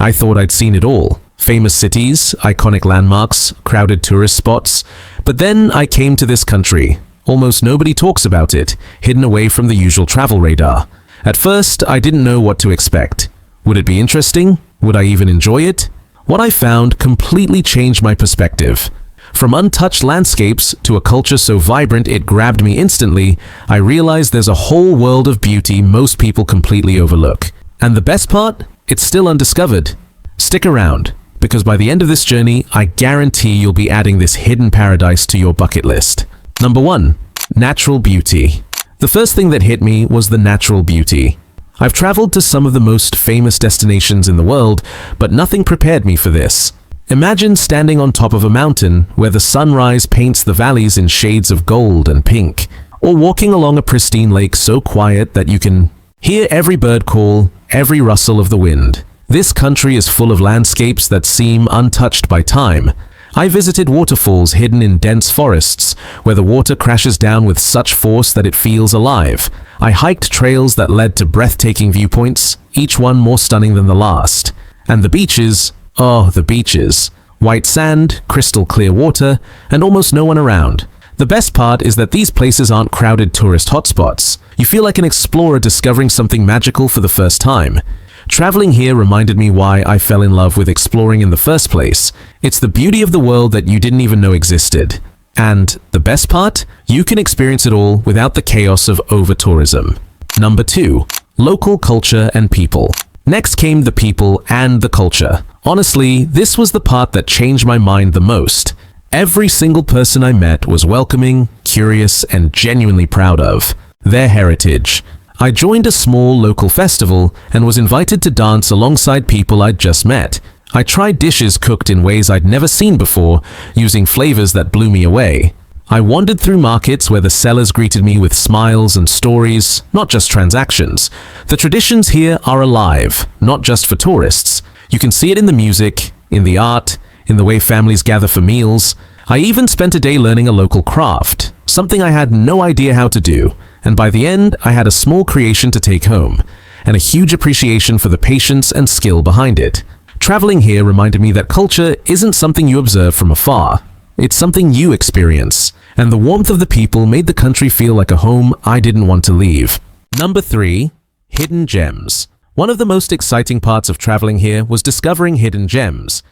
I thought I'd seen it all. Famous cities, iconic landmarks, crowded tourist spots. But then I came to this country. Almost nobody talks about it, hidden away from the usual travel radar. At first, I didn't know what to expect. Would it be interesting? Would I even enjoy it? What I found completely changed my perspective. From untouched landscapes to a culture so vibrant it grabbed me instantly, I realized there's a whole world of beauty most people completely overlook. And the best part? It's still undiscovered. Stick around, because by the end of this journey, I guarantee you'll be adding this hidden paradise to your bucket list. Number 1. Natural beauty. The first thing that hit me was the natural beauty. I've traveled to some of the most famous destinations in the world, but nothing prepared me for this. Imagine standing on top of a mountain where the sunrise paints the valleys in shades of gold and pink, or walking along a pristine lake so quiet that you can hear every bird call, every rustle of the wind. This country is full of landscapes that seem untouched by time. I visited waterfalls hidden in dense forests, where the water crashes down with such force that it feels alive. I hiked trails that led to breathtaking viewpoints, each one more stunning than the last. And the beaches, oh, the beaches. White sand, crystal clear water, and almost no one around. The best part is that these places aren't crowded tourist hotspots. You feel like an explorer discovering something magical for the first time. Traveling here reminded me why I fell in love with exploring in the first place. It's the beauty of the world that you didn't even know existed. And the best part? You can experience it all without the chaos of over-tourism. Number 2. Local culture and people. Next came the people and the culture. Honestly, this was the part that changed my mind the most. Every single person I met was welcoming, curious, and genuinely proud of their heritage. I joined a small local festival and was invited to dance alongside people I'd just met. I tried dishes cooked in ways I'd never seen before, using flavors that blew me away. I wandered through markets where the sellers greeted me with smiles and stories, not just transactions. The traditions here are alive, not just for tourists. You can see it in the music, in the art, in the way families gather for meals. I even spent a day learning a local craft, something I had no idea how to do. And by the end, I had a small creation to take home, and a huge appreciation for the patience and skill behind it. Traveling here reminded me that culture isn't something you observe from afar. It's something you experience, and the warmth of the people made the country feel like a home I didn't want to leave. Number 3. Hidden gems. One of the most exciting parts of traveling here was discovering hidden gems.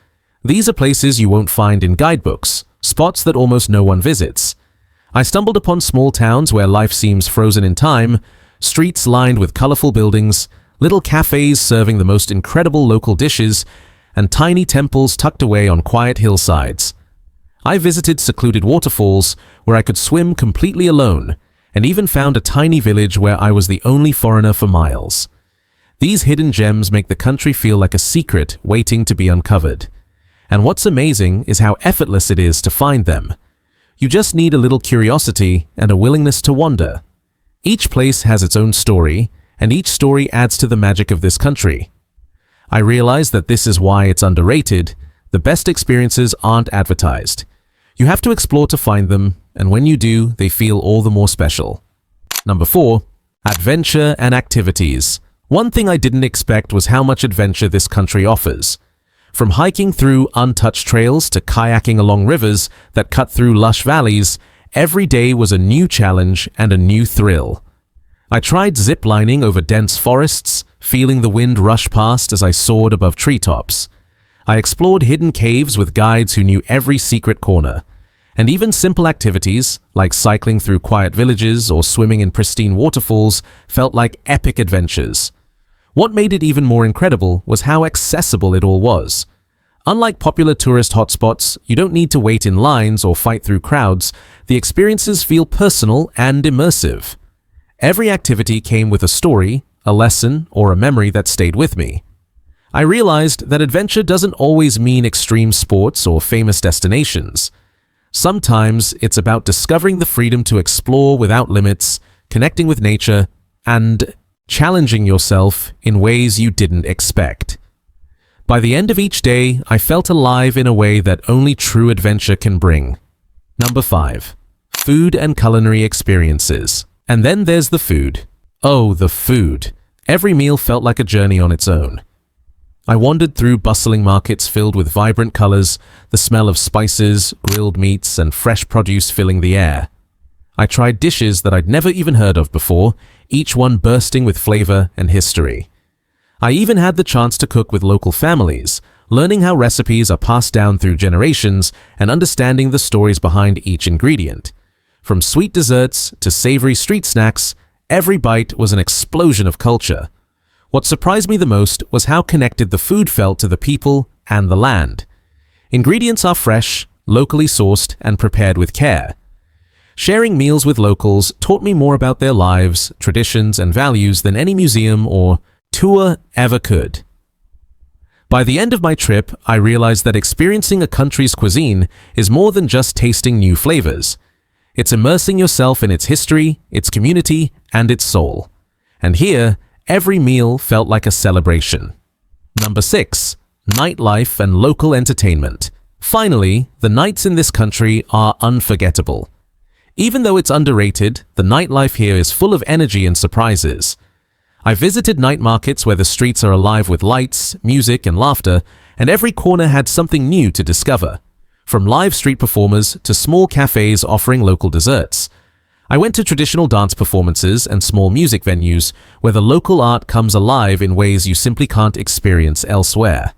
These are places you won't find in guidebooks, spots that almost no one visits. I stumbled upon small towns where life seems frozen in time, streets lined with colorful buildings, little cafes serving the most incredible local dishes, and tiny temples tucked away on quiet hillsides. I visited secluded waterfalls where I could swim completely alone, and even found a tiny village where I was the only foreigner for miles. These hidden gems make the country feel like a secret waiting to be uncovered. And what's amazing is how effortless it is to find them. You just need a little curiosity and a willingness to wander. Each place has its own story, and each story adds to the magic of this country. I realize that this is why it's underrated. The best experiences aren't advertised. You have to explore to find them, and when you do, they feel all the more special. Number 4. Adventure and activities. One thing I didn't expect was how much adventure this country offers. From hiking through untouched trails to kayaking along rivers that cut through lush valleys, every day was a new challenge and a new thrill. I tried zip-lining over dense forests, feeling the wind rush past as I soared above treetops. I explored hidden caves with guides who knew every secret corner. And even simple activities, like cycling through quiet villages or swimming in pristine waterfalls, felt like epic adventures. What made it even more incredible was how accessible it all was. Unlike popular tourist hotspots, you don't need to wait in lines or fight through crowds. The experiences feel personal and immersive. Every activity came with a story, a lesson, or a memory that stayed with me. I realized that adventure doesn't always mean extreme sports or famous destinations. Sometimes it's about discovering the freedom to explore without limits, connecting with nature, and challenging yourself in ways you didn't expect. By the end of each day, I felt alive in a way that only true adventure can bring. Number 5. Food and culinary experiences. And then there's the food. Oh, the food. Every meal felt like a journey on its own. I wandered through bustling markets filled with vibrant colors, the smell of spices, grilled meats, and fresh produce filling the air. I tried dishes that I'd never even heard of before, each one bursting with flavor and history. I even had the chance to cook with local families, learning how recipes are passed down through generations and understanding the stories behind each ingredient. From sweet desserts to savory street snacks, every bite was an explosion of culture. What surprised me the most was how connected the food felt to the people and the land. Ingredients are fresh, locally sourced, and prepared with care. Sharing meals with locals taught me more about their lives, traditions, and values than any museum or tour ever could. By the end of my trip, I realized that experiencing a country's cuisine is more than just tasting new flavors. It's immersing yourself in its history, its community, and its soul. And here, every meal felt like a celebration. Number 6. Nightlife and local entertainment. Finally, the nights in this country are unforgettable. Even though it's underrated, the nightlife here is full of energy and surprises. I visited night markets where the streets are alive with lights, music, and laughter, and every corner had something new to discover. From live street performers to small cafes offering local desserts. I went to traditional dance performances and small music venues where the local art comes alive in ways you simply can't experience elsewhere.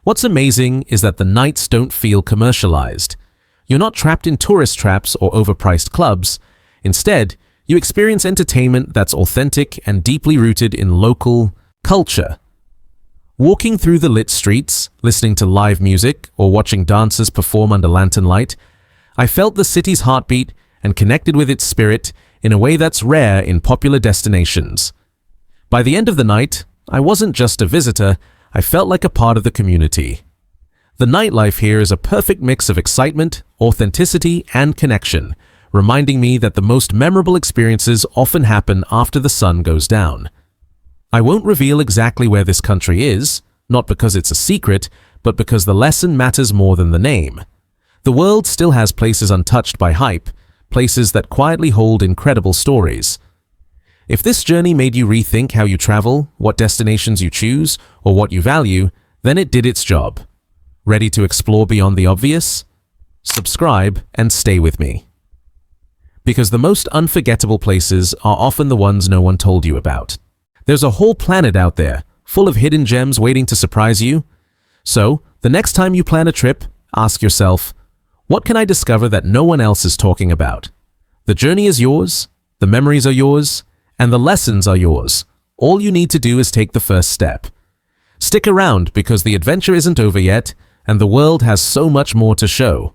What's amazing is that the nights don't feel commercialized. You're not trapped in tourist traps or overpriced clubs. Instead, you experience entertainment that's authentic and deeply rooted in local culture. Walking through the lit streets, listening to live music, or watching dancers perform under lantern light, I felt the city's heartbeat and connected with its spirit in a way that's rare in popular destinations. By the end of the night, I wasn't just a visitor, I felt like a part of the community. The nightlife here is a perfect mix of excitement, authenticity, and connection, reminding me that the most memorable experiences often happen after the sun goes down. I won't reveal exactly where this country is, not because it's a secret, but because the lesson matters more than the name. The world still has places untouched by hype, places that quietly hold incredible stories. If this journey made you rethink how you travel, what destinations you choose, or what you value, then it did its job. Ready to explore beyond the obvious? Subscribe and stay with me. Because the most unforgettable places are often the ones no one told you about. There's a whole planet out there, full of hidden gems waiting to surprise you. So, the next time you plan a trip, ask yourself, what can I discover that no one else is talking about? The journey is yours, the memories are yours, and the lessons are yours. All you need to do is take the first step. Stick around because the adventure isn't over yet, and the world has so much more to show.